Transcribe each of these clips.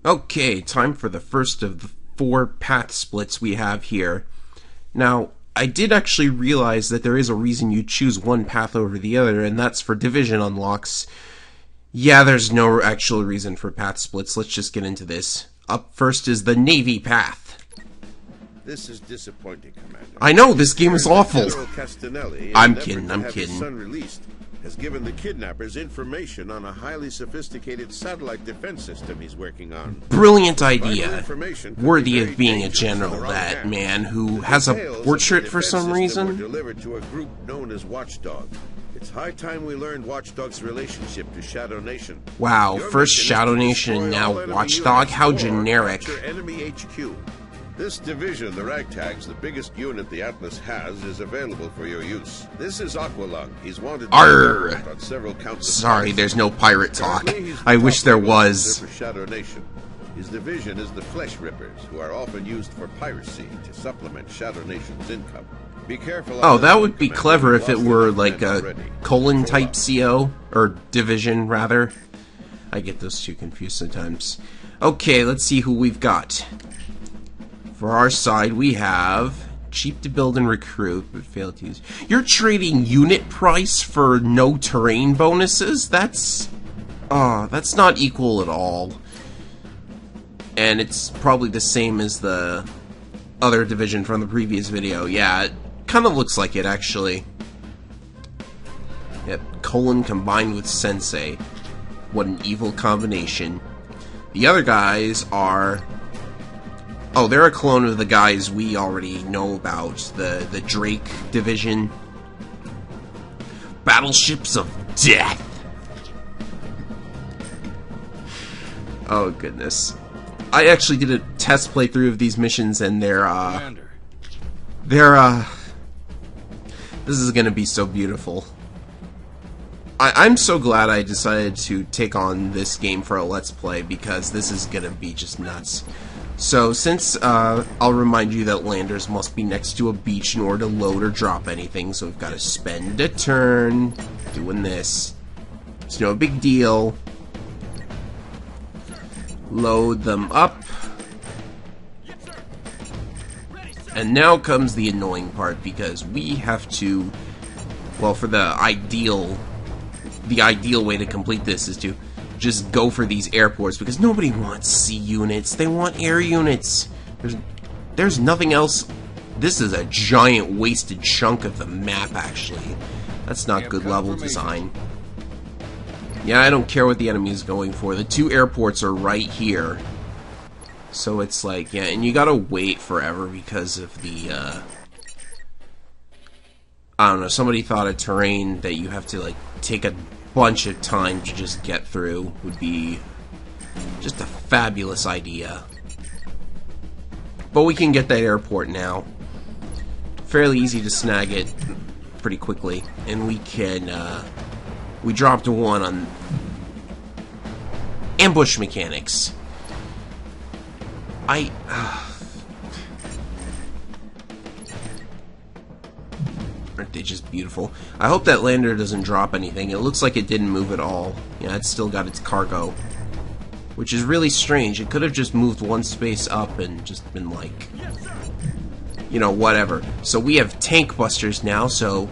Okay, time for the first of the 4 path splits we have here. Now, I did actually realize that there is a reason you choose one path over the other, and that's for division unlocks. Yeah, there's no actual reason for path splits. Let's just get into this. Up first is the Navy path. This is disappointing, Commander. I know, this game is awful. General Castanelli, I'm in an kidding, effort to I'm have kidding. his son released, has given the kidnappers information on a highly sophisticated satellite defense system he's working on. Brilliant Vital idea. information could Worthy be of very being a dangerous in general, the wrong that hands. man who The has a details of the portrait for defense some system reason. were delivered to a group known as Watchdog. It's high time we learned Watchdog's relationship to Shadow Nation. Wow, Your first mission is Shadow to Nation and destroy all now enemy Watchdog? units How or generic. capture enemy HQ. This division, the Ragtags, the biggest unit the Atlas has, is available for your use. This is Aqualung. He's wanted Arr! on several counts of Sorry, piracy. there's no pirate talk. Currently, he's I the wish top there naval was. officer for Shadow Nation. His division is the Flesh Rippers, who are often used for piracy to supplement Shadow Nation's income. Be careful. Oh, that would be Commander. clever We've if it lost were enough like men a already. colon Control type up. CO, or division rather. I get those two confused sometimes. Okay, let's see who we've got. For our side, we have cheap to build and recruit, but failed to use. You're trading unit price for no terrain bonuses? That's not equal at all. And it's probably the same as the other division from the previous video. Yeah, it kind of looks like it, actually. Yep, colon combined with sensei. What an evil combination. The other guys are... Oh, they're a clone of the guys we already know about. The Drake division. Battleships of Death. Oh, goodness. I actually did a test playthrough of these missions, and this is gonna be so beautiful. I'm so glad I decided to take on this game for a Let's Play, because this is gonna be just nuts. So, since, I'll remind you that landers must be next to a beach in order to load or drop anything, so we've got to spend a turn doing this. It's no big deal. Load them up. And now comes the annoying part, because we have to, well, for the ideal way to complete this is to just go for these airports, because nobody wants sea units. They want air units. There's nothing else. This is a giant wasted chunk of the map, actually. That's not good level design. Yeah, I don't care what the enemy is going for. The 2 airports are right here. So it's like, yeah, and you gotta wait forever because of the, I don't know, somebody thought a terrain that you have to, like, take a bunch of time to just get through would be just a fabulous idea. But we can get that airport now. Fairly easy to snag it pretty quickly. And we can, we dropped 1 on ambush mechanics. Aren't they just beautiful? I hope that lander doesn't drop anything. It looks like it didn't move at all. Yeah, it's still got its cargo. Which is really strange. It could have just moved 1 space up and just been like, you know, whatever. So we have tank busters now, so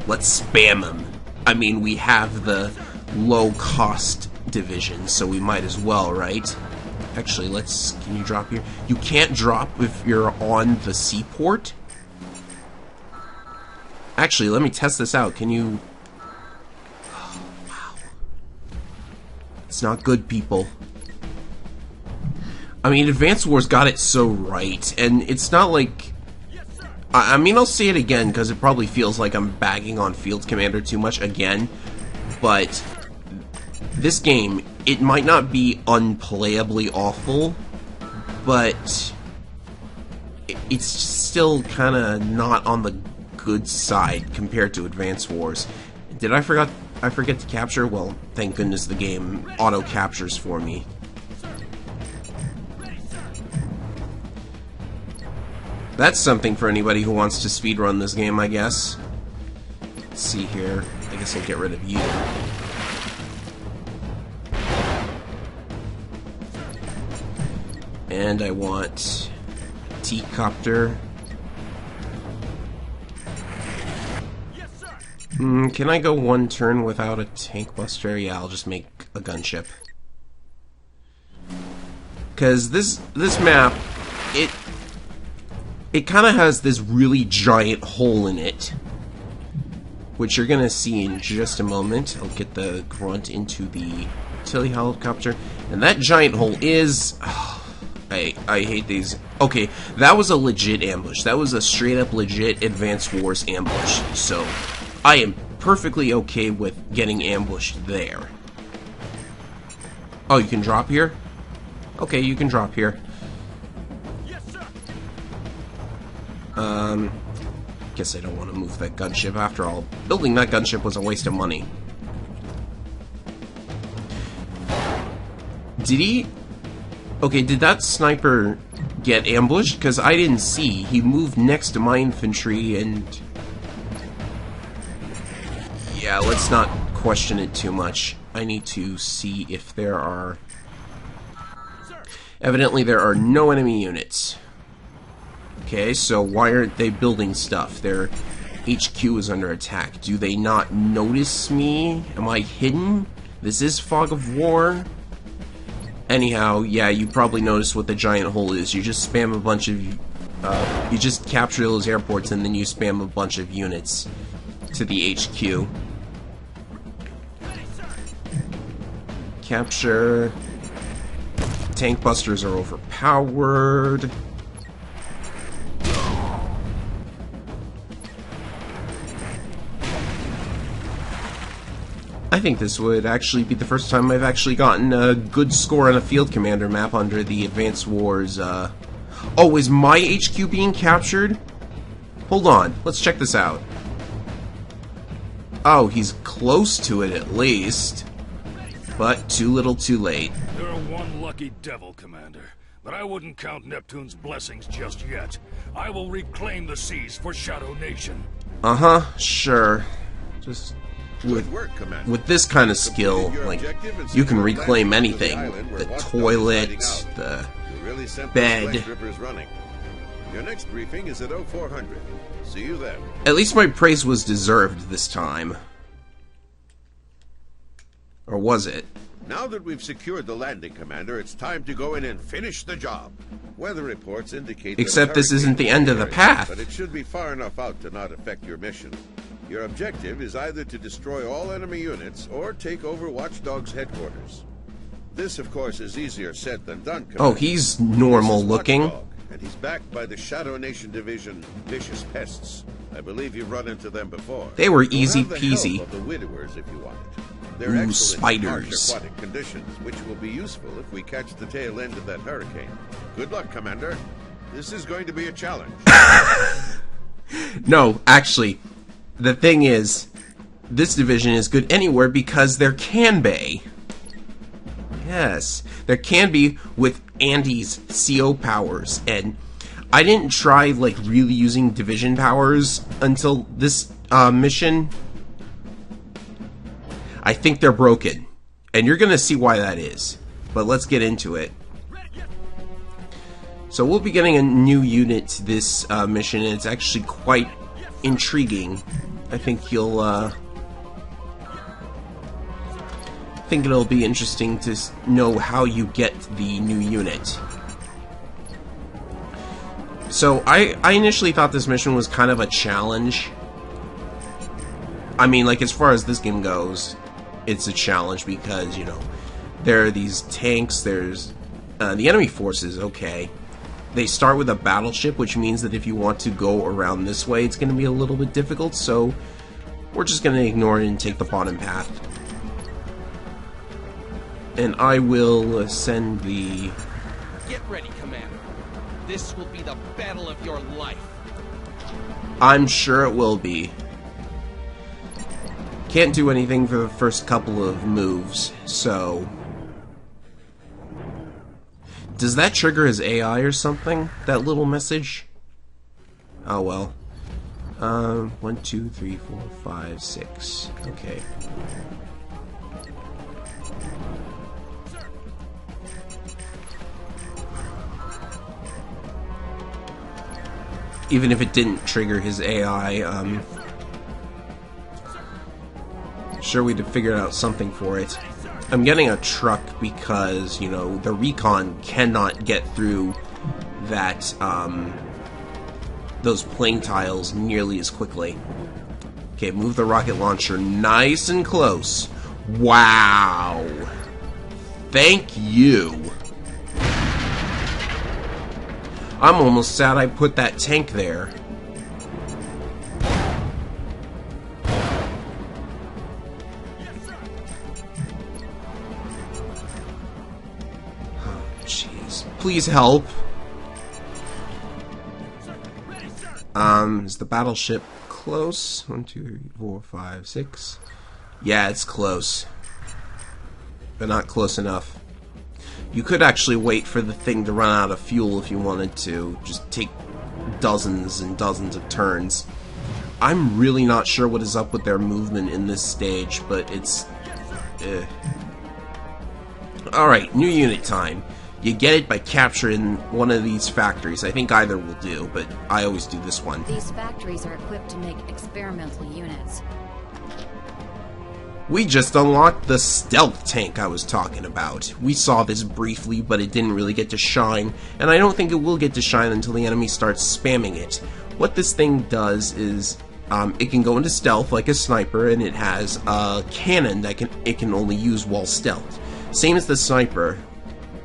let's spam them. I mean, we have the low-cost division, so we might as well, right? Actually, can you drop here? You can't drop if you're on the seaport? Actually, let me test this out. Can you... Oh, wow. It's not good, people. I mean, Advance Wars got it so right, and it's not like... I mean, I'll say it again, because it probably feels like I'm bagging on Field Commander too much again, but this game, it might not be unplayably awful, but it's still kind of not on the good side compared to Advance Wars. Did I forget to capture? Well, thank goodness the game auto-captures for me. That's something for anybody who wants to speedrun this game, I guess. Let's see here. I guess I'll get rid of you. And I want T-copter. Can I go one turn without a tank buster? Yeah, I'll just make a gunship. Because this map, it kind of has this really giant hole in it, which you're gonna see in just a moment. I'll get the grunt into the utility helicopter, and that giant hole is. I hate these. Okay, that was a legit ambush. That was a straight up legit Advanced Wars ambush. So I am perfectly okay with getting ambushed there. Oh, you can drop here? Okay, you can drop here. Yes, sir. Guess I don't want to move that gunship. After all, building that gunship was a waste of money. Did he... Okay, did that sniper get ambushed? Because I didn't see. He moved next to my infantry and... Yeah, let's not question it too much. I need to see if there are... Evidently there are no enemy units. Okay, so why aren't they building stuff? Their HQ is under attack. Do they not notice me? Am I hidden? This is Fog of War. Anyhow, yeah, you probably noticed what the giant hole is. You just spam a bunch of... you just capture those airports and then you spam a bunch of units to the HQ. Capture... Tank busters are overpowered. I think this would actually be the first time I've actually gotten a good score on a field commander map under the Advanced Wars, Oh, is my HQ being captured? Hold on, let's check this out. Oh, he's close to it at least. But too little too late. You're one lucky devil, Commander. But I wouldn't count Neptune's blessings just yet. I will reclaim the seas for Shadow Nation. Uh-huh, sure. Just... Good work, Commander. With this kind of skill, like, you can reclaim anything. The toilet, the bed. Your next briefing is at 0400. See you then. At least my praise was deserved this time. Or was it? Now that we've secured the landing, Commander, it's time to go in and finish the job. Weather reports indicate Except this isn't the end of the path. But it should be far enough out to not affect your mission. Your objective is either to destroy all enemy units or take over Watchdog's headquarters. This, of course, is easier said than done, Commander. Oh, he's normal looking. Watchdog, and he's backed by the Shadow Nation division, Vicious Pests. I believe you've run into them before. They were easy You'll have the peasy. help of the widowers if you want it. They're Ooh, excellent in harsh spiders. aquatic conditions, which will be useful if we catch the tail end of that hurricane. Good luck, Commander. This is going to be a challenge. No, actually, the thing is, this division is good anywhere because there can be. Yes, there can be with Andy's CO powers, and I didn't try, like, really using division powers until this mission. I think they're broken, and you're gonna see why that is. But let's get into it. So we'll be getting a new unit this mission, and it's actually quite intriguing. I think you'll, I think it'll be interesting to know how you get the new unit. So I initially thought this mission was kind of a challenge. I mean, like, as far as this game goes, it's a challenge because, you know, there are these tanks, there's the enemy forces, okay. They start with a battleship, which means that if you want to go around this way, it's going to be a little bit difficult, so we're just going to ignore it and take the bottom path. And I will send the... Get ready, Commander. This will be the battle of your life. I'm sure it will be. Can't do anything for the first couple of moves, so... Does that trigger his AI or something? That little message? Oh well. 1, 2, 3, 4, 5, 6. Okay. even if it didn't trigger his AI. Sure, we'd have figured out something for it. I'm getting a truck because, you know, the recon cannot get through that, those plane tiles nearly as quickly. Okay, move the rocket launcher nice and close. Wow! Thank you! I'm almost sad I put that tank there. Please help. Is the battleship close? 1, 2, 3, 4, 5, 6. Yeah, it's close. But not close enough. You could actually wait for the thing to run out of fuel if you wanted to. Just take dozens and dozens of turns. I'm really not sure what is up with their movement in this stage, but it's... Alright, new unit time. You get it by capturing one of these factories. I think either will do, but I always do this one. These factories are equipped to make experimental units. We just unlocked the stealth tank I was talking about. We saw this briefly, but it didn't really get to shine, and I don't think it will get to shine until the enemy starts spamming it. What this thing does is, it can go into stealth like a sniper, and it has a cannon that it can only use while stealth. Same as the sniper.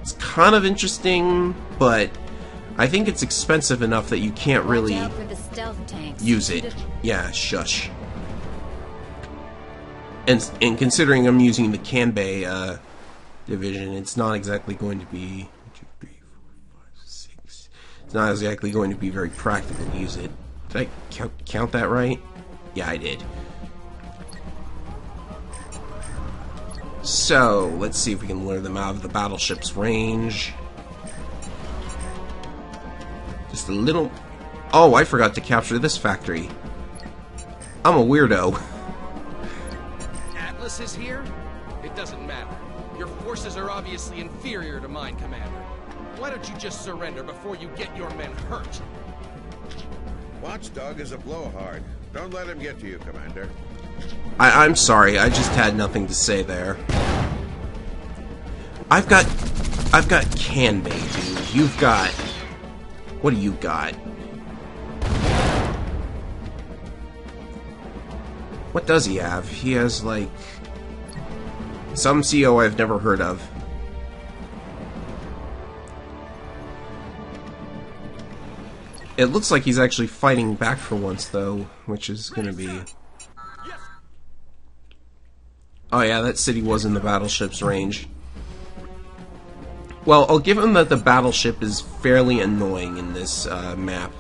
It's kind of interesting, but I think it's expensive enough that you can't really Watch out for the stealth tanks. use it. Yeah, shush. And considering I'm using the Kanbei division, it's not exactly going to be 1, 2, 3, 4, 5, 6. It's not exactly going to be very practical to use it. Did I count that right? Yeah, I did. So, let's see if we can lure them out of the battleship's range. Just a little... Oh, I forgot to capture this factory. I'm a weirdo. Atlas is here? It doesn't matter. Your forces are obviously inferior to mine, Commander. Why don't you just surrender before you get your men hurt? Watchdog is a blowhard. Don't let him get to you, Commander. I'm sorry, I just had nothing to say there. I've got Kanbei, dude. You've got... What do you got? What does he have? He has, like... some CO I've never heard of. It looks like he's actually fighting back for once, though, which is gonna be... Oh yeah, that city was in the battleship's range. Well, I'll give him that the battleship is fairly annoying in this map.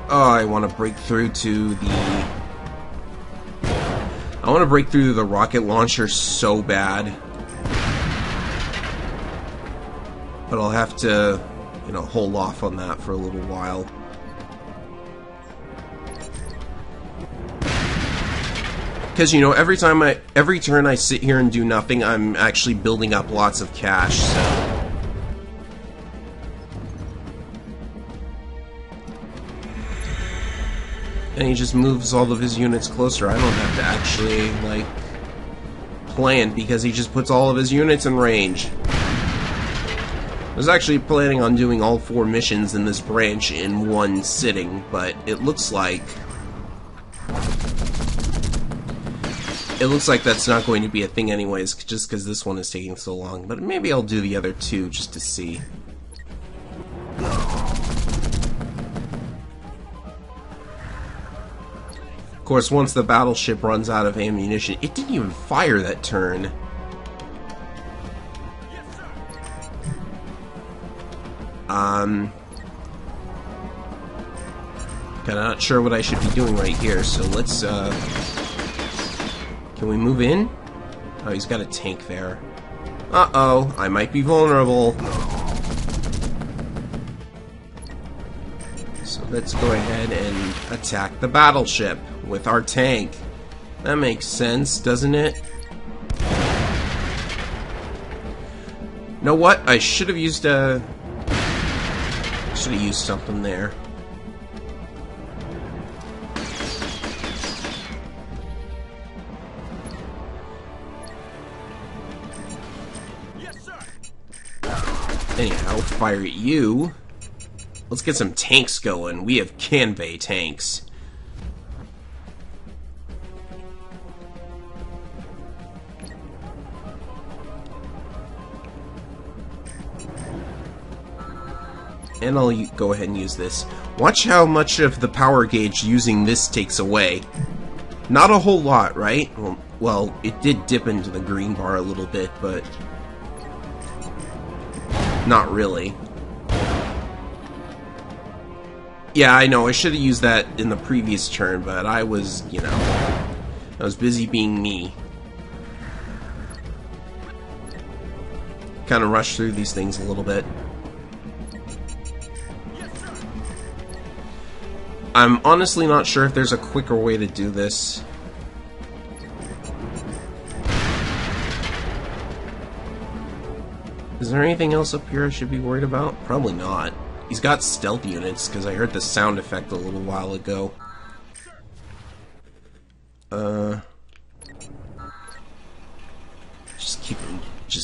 Oh, I want to break through to the... I want to break through to the rocket launcher so bad. But I'll have to, you know, hold off on that for a little while. Because, you know, every turn I sit here and do nothing, I'm actually building up lots of cash, so... And he just moves all of his units closer. I don't have to actually, like, plan, because he just puts all of his units in range. I was actually planning on doing all 4 missions in this branch in one sitting, but it looks like... It looks like that's not going to be a thing anyways, just because this one is taking so long. But maybe I'll do the other 2 just to see. Of course, once the battleship runs out of ammunition, it didn't even fire that turn. Kinda not sure what I should be doing right here, so let's, can we move in? Oh, he's got a tank there. Uh-oh, I might be vulnerable. So let's go ahead and attack the battleship with our tank. That makes sense, doesn't it? Know what? I should have used a... should have used something there. Yes, sir. Anyhow, fire at you. Let's get some tanks going. We have Canvey tanks. And I'll go ahead and use this. Watch how much of the power gauge using this takes away. Not a whole lot, right? Well, it did dip into the green bar a little bit, but not really. Yeah, I know, I should have used that in the previous turn, but I was, you know, I was busy being me. Kind of rushed through these things a little bit. I'm honestly not sure if there's a quicker way to do this. Is there anything else up here I should be worried about? Probably not. He's got stealth units, because I heard the sound effect a little while ago. Just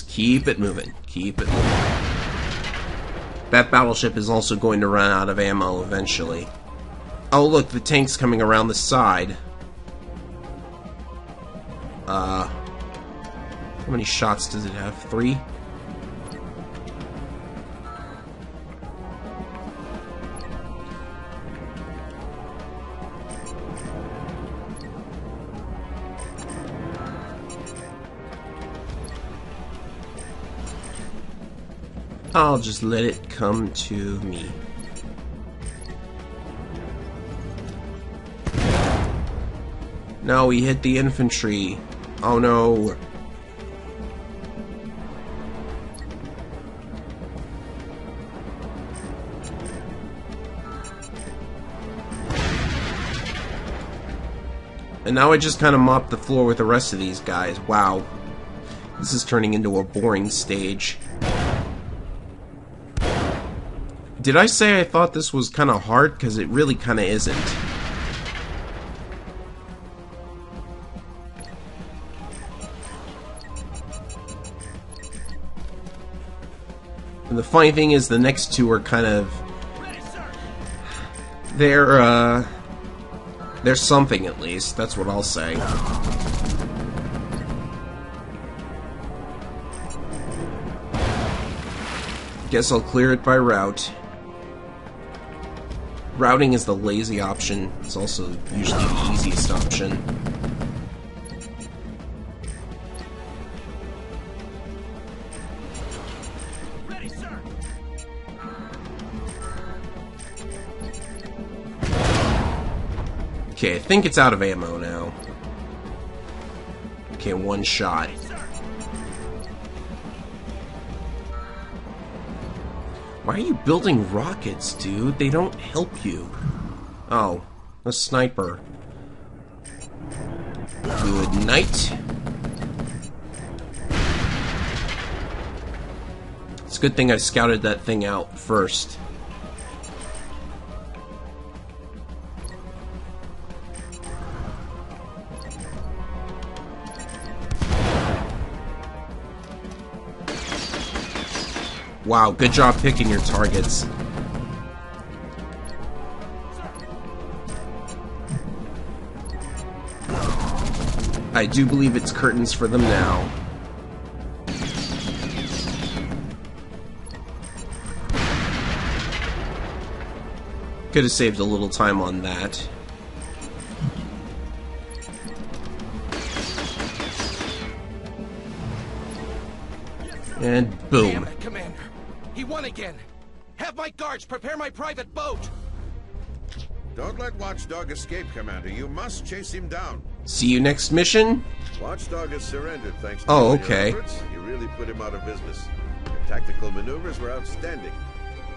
keep it moving. Keep it moving. That battleship is also going to run out of ammo eventually. Oh look, the tank's coming around the side. How many shots does it have? 3? I'll just let it come to me. No, he hit the infantry. Oh no. And now I just kind of mop the floor with the rest of these guys. Wow. This is turning into a boring stage. Did I say I thought this was kind of hard? Because it really kind of isn't. And the funny thing is, the next two are kind of... They're something, at least. That's what I'll say. Guess I'll clear it by route. Routing is the lazy option. It's also usually the easiest option. Ready, sir. Okay, I think it's out of ammo now. Okay, 1 shot. Why are you building rockets, dude? They don't help you. Oh, a sniper. Good night. It's a good thing I scouted that thing out first. Wow, good job picking your targets. I do believe it's curtains for them now. Could have saved a little time on that. And boom. Damn it, Commander. He won again. Have my guards prepare my private boat. Don't let Watchdog escape, Commander. You must chase him down. See you next mission? Watchdog has surrendered thanks to Oh, your okay. efforts. You really put him out of business. Your tactical maneuvers were outstanding.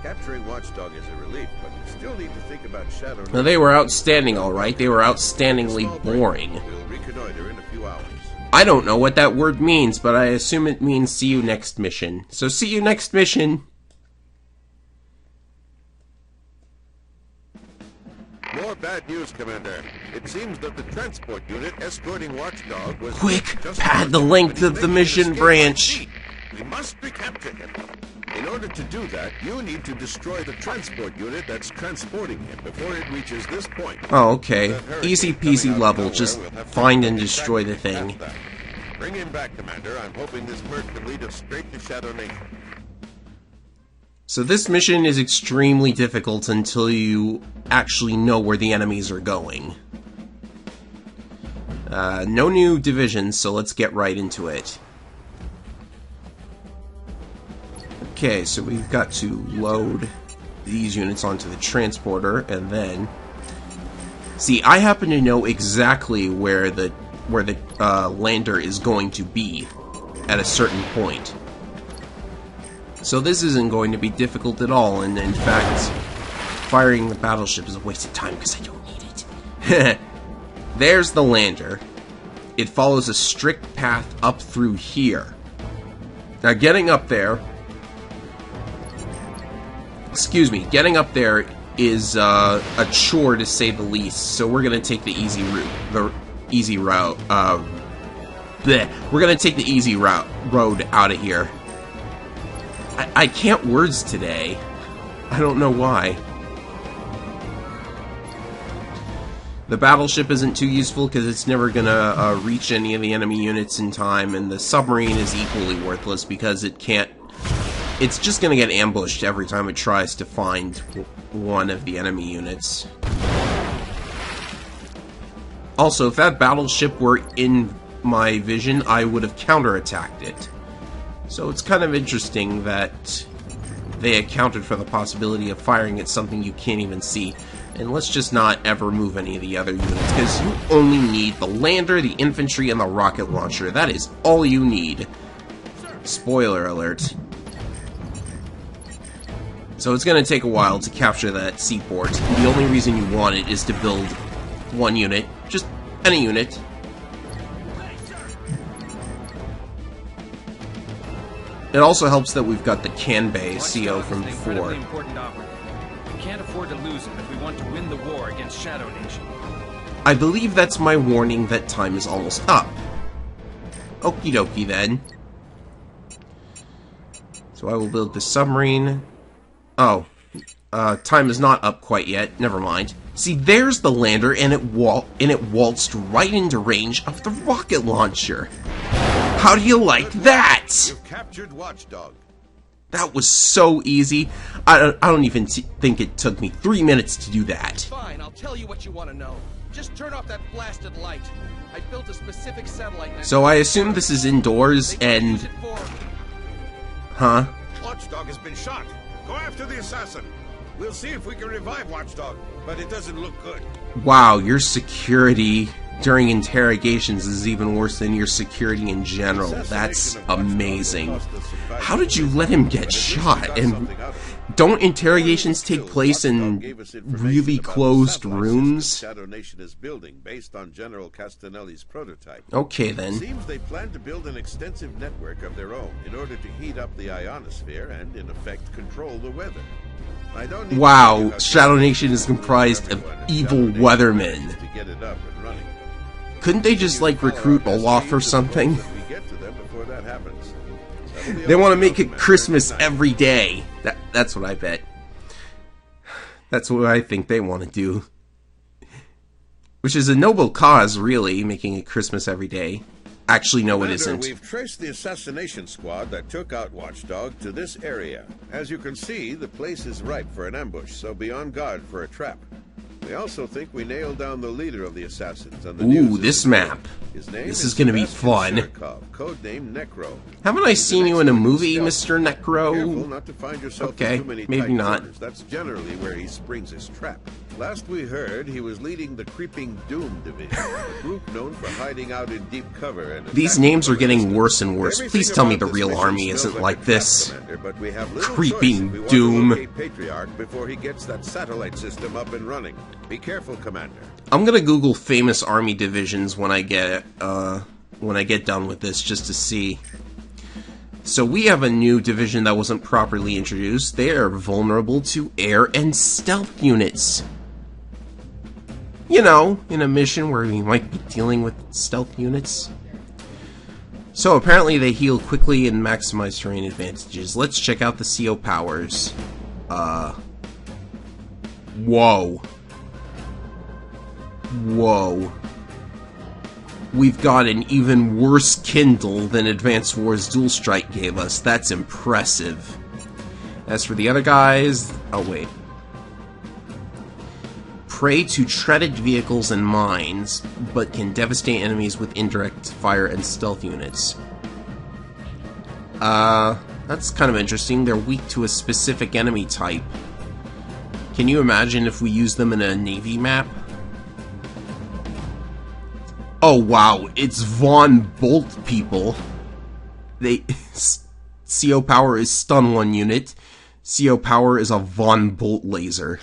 Capturing Watchdog is a relief, but you still need to think about Shadow. Now, they were outstanding, alright. They were outstandingly boring. We'll reconnoiter in a few hours. I don't know what that word means, but I assume it means see you next mission. So see you next mission. More bad news, Commander. It seems that the transport unit escorting Watchdog was... Quick, pad the length of the mission branch. We must recapture him. In order to do that, you need to destroy the transport unit that's transporting him before it reaches this point. Oh, okay. Easy peasy level. Just find and destroy the thing. Bring him back, Commander. I'm hoping this merc can lead us straight to Shadow Nation. So this mission is extremely difficult until you actually know where the enemies are going. No new divisions, so let's get right into it. Okay, so we've got to load these units onto the transporter, and then... See, I happen to know exactly where the lander is going to be at a certain point. So this isn't going to be difficult at all, and in fact, firing the battleship is a waste of time because I don't need it. There's the lander. It follows a strict path up through here. Now getting up there... Excuse me, getting up there is a chore to say the least, so we're gonna take the easy route. We're gonna take the easy road out of here. I can't words today. I don't know why. The battleship isn't too useful because it's never gonna reach any of the enemy units in time, and the submarine is equally worthless because it can't... It's just gonna get ambushed every time it tries to find one of the enemy units. Also, if that battleship were in my vision, I would have counterattacked it. So it's kind of interesting that they accounted for the possibility of firing at something you can't even see. And let's just not ever move any of the other units, because you only need the lander, the infantry, and the rocket launcher. That is all you need. Spoiler alert. So it's going to take a while to capture that seaport. The only reason you want it is to build one unit. Just any unit. It also helps that we've got the Kanbei CO from before. Important operative. We can't afford to lose him if we want to win the war against Shadow Nation. I believe that's my warning that time is almost up. Okie dokie then. So I will build the submarine. Oh, time is not up quite yet. Never mind. See, there's the lander, and it waltzed right into range of the rocket launcher. How do you like that? You've captured Watchdog. That was so easy. I don't even think it took me 3 minutes to do that. Fine, I'll tell you what you want to know. Just turn off that blasted light. I built a specific satellite network. So I assume this is indoors and... Huh? Watchdog has been shot. Go after the assassin. We'll see if we can revive Watchdog, but it doesn't look good. Wow, your security during interrogations is even worse than your security in general. That's amazing. How did you let him get shot? And don't interrogations take place in really closed rooms? Shadow Nation is building based on General Castanelli's prototype. Okay then. It seems they plan to build an extensive network of their own in order to heat up the ionosphere and, in effect, control the weather. Wow, Shadow Nation is comprised of evil weathermen. To get it up and running. Couldn't they just, like, recruit Olaf or something? They want to make it Christmas every day. That's what I bet. That's what I think they want to do. Which is a noble cause, really, making it Christmas every day. Actually, no, it isn't. We've traced the assassination squad that took out Watchdog to this area. As you can see, the place is ripe for an ambush, so be on guard for a trap. We also think we nailed down the leader of the assassins. And the ooh, this map. This is going to be fun. Codename Necro. Haven't I seen you in a movie, Mr. Necro? Careful not to find yourself okay, in too many maybe not. Corners. That's generally where he springs his trap. Last we heard, he was leading the Creeping Doom Division, a group known for hiding out in deep cover. And these names are getting worse and worse. Please tell me the real army isn't like this. But we have Creeping Doom. Patriarch before he gets that satellite system up and running. Be careful, Commander. I'm gonna Google famous army divisions when I get done with this, just to see. So we have a new division that wasn't properly introduced. They are vulnerable to air and stealth units. You know, in a mission where we might be dealing with stealth units. So apparently they heal quickly and maximize terrain advantages. Let's check out the CO powers. Whoa. Whoa. We've got an even worse Kindle than Advanced Wars Dual Strike gave us. That's impressive. As for the other guys... Oh, wait. Prey to treaded vehicles and mines, but can devastate enemies with indirect fire and stealth units. That's kind of interesting. They're weak to a specific enemy type. Can you imagine if we use them in a Navy map? Oh wow, it's Von Bolt people. CO power is stun one unit. CO power is a Von Bolt laser.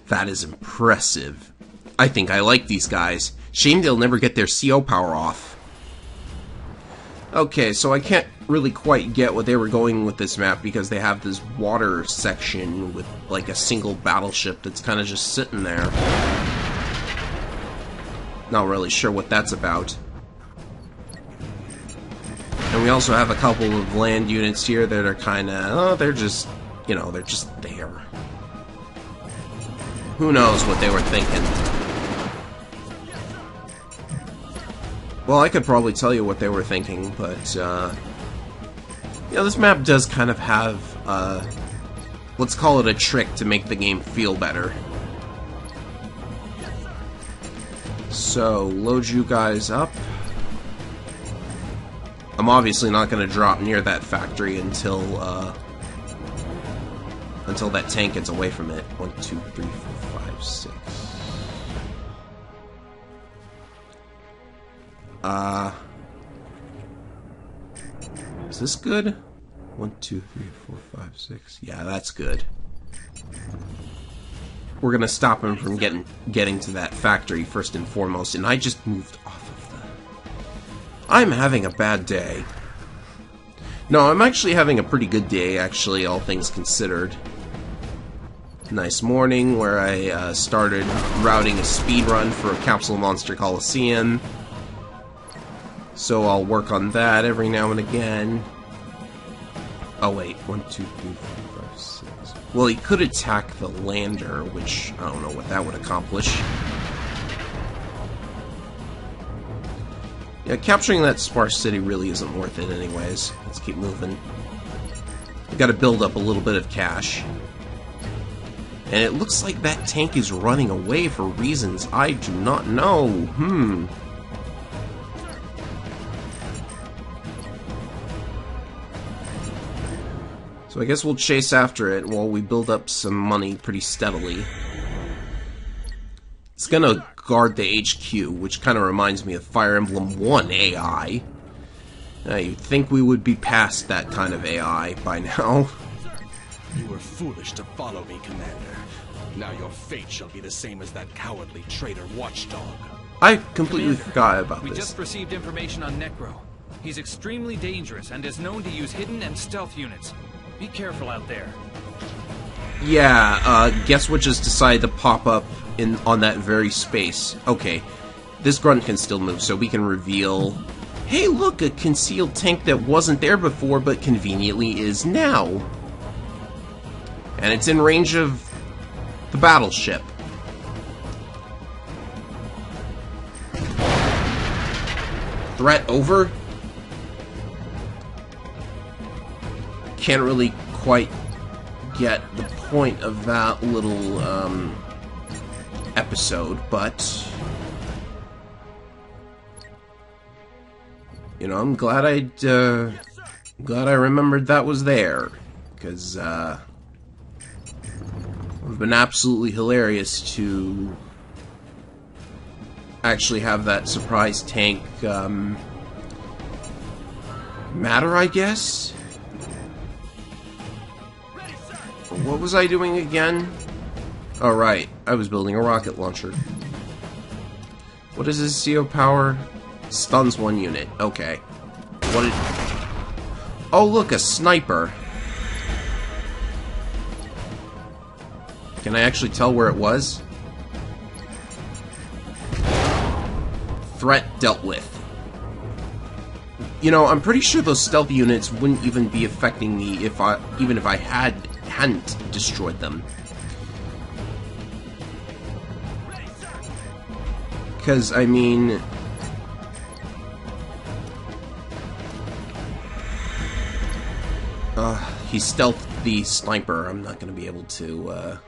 That is impressive. I think I like these guys. Shame they'll never get their CO power off. Okay, so I can't really quite get what they were going with this map because they have this water section with like a single battleship that's kind of just sitting there. Not really sure what that's about. And we also have a couple of land units here that are kind of, oh, they're just, you know, they're just there. Who knows what they were thinking. Well, I could probably tell you what they were thinking, but, yeah, this map does kind of have, let's call it a trick to make the game feel better. So, load you guys up. I'm obviously not going to drop near that factory until that tank gets away from it. 1, 2, 3, 4, 5, 6. Is this good? 1, 2, 3, 4, 5, 6. Yeah, that's good. We're gonna stop him from getting to that factory first and foremost, and I just moved off of the... I'm having a bad day. No, I'm actually having a pretty good day, actually, all things considered. Nice morning where I started routing a speed run for a Capsule Monster Coliseum. So I'll work on that every now and again. Oh wait, 1, 2, 3, 4, 5, 6. Well, he could attack the lander, which I don't know what that would accomplish. Yeah, capturing that sparse city really isn't worth it anyways. Let's keep moving. We gotta build up a little bit of cash. And it looks like that tank is running away for reasons I do not know. So I guess we'll chase after it while we build up some money pretty steadily. It's gonna guard the HQ, which kind of reminds me of Fire Emblem 1 AI. You'd think we would be past that kind of AI by now. You were foolish to follow me, Commander. Now your fate shall be the same as that cowardly traitor watchdog. I completely forgot about We this. just received information on Necro. He's extremely dangerous and is known to use hidden and stealth units. Be careful out there. Yeah, guess what just decided to pop up on that very space. Okay, this grunt can still move, so we can reveal... Hey, look, a concealed tank that wasn't there before, but conveniently is now. And it's in range of the battleship. Threat over? Can't really quite get the point of that little episode, but you know, I'm glad I remembered that was there, because it would have been absolutely hilarious to actually have that surprise tank matter, I guess. What was I doing again? Oh, right. I was building a rocket launcher. What is his CO power? Stuns one unit. Okay. What did... Oh, look, a sniper. Can I actually tell where it was? threat dealt with. You know, I'm pretty sure those stealth units wouldn't even be affecting me even if I hadn't destroyed them. Because, I mean... he stealthed the sniper. I'm not going to be able to,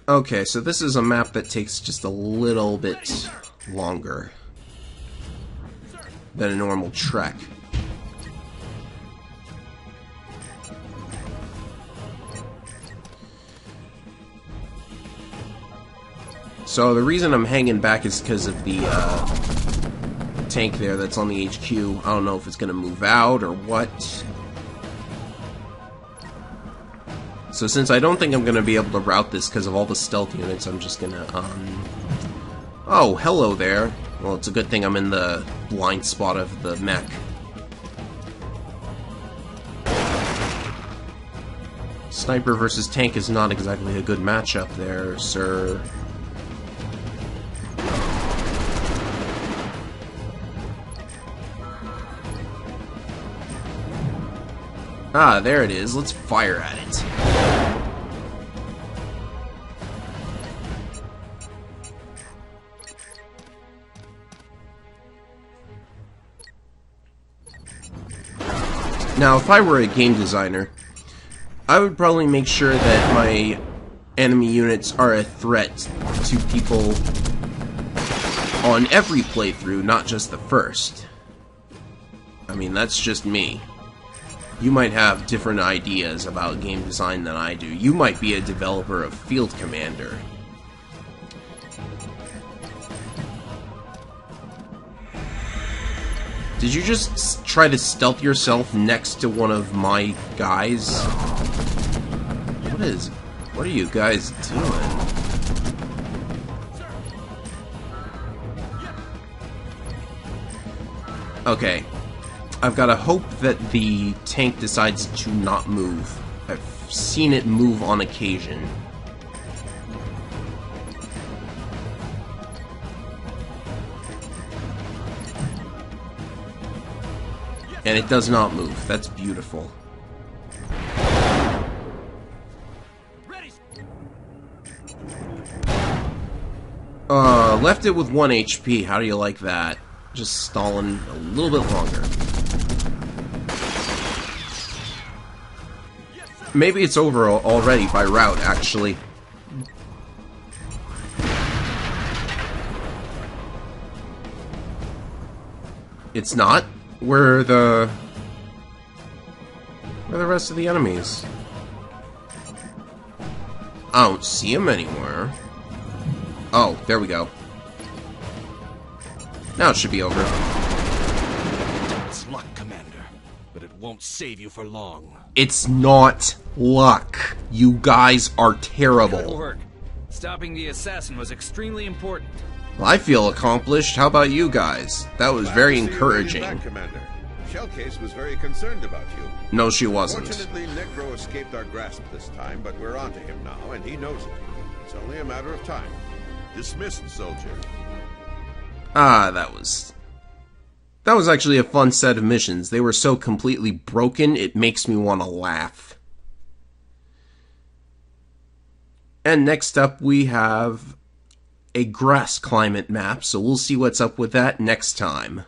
Okay, so this is a map that takes just a little bit longer than a normal trek. So the reason I'm hanging back is because of the tank there that's on the HQ. I don't know if it's going to move out or what. So since I don't think I'm going to be able to route this because of all the stealth units, I'm just going to, Oh, hello there. Well, it's a good thing I'm in the blind spot of the mech. Sniper versus tank is not exactly a good matchup there, sir. Ah, there it is. Let's fire at it. Now, if I were a game designer, I would probably make sure that my enemy units are a threat to people on every playthrough, not just the first. I mean, that's just me. You might have different ideas about game design than I do. You might be a developer of Field Commander. Did you just try to stealth yourself next to one of my guys? What are you guys doing? Okay. I've got to hope that the tank decides to not move. I've seen it move on occasion. And it does not move. That's beautiful. Left it with 1 HP. How do you like that? Just stalling a little bit longer. Maybe it's over already by route, actually. It's not? Where are the rest of the enemies? I don't see them anywhere. Oh, there we go. Now it should be over. It's luck, Commander, but it won't save you for long. It's not luck. You guys are terrible. Good work. Stopping the assassin was extremely important. Well, I feel accomplished. How about you guys? That was very Glad to see you encouraging. back, Commander. Shellcase was very concerned about you. No, she wasn't. Fortunately, Necro escaped our grasp this time, but we're onto him now, and he knows it. It's only a matter of time. Dismissed, soldier. Ah, that was actually a fun set of missions. They were so completely broken, it makes me want to laugh. And next up, we have a grass climate map, so we'll see what's up with that next time.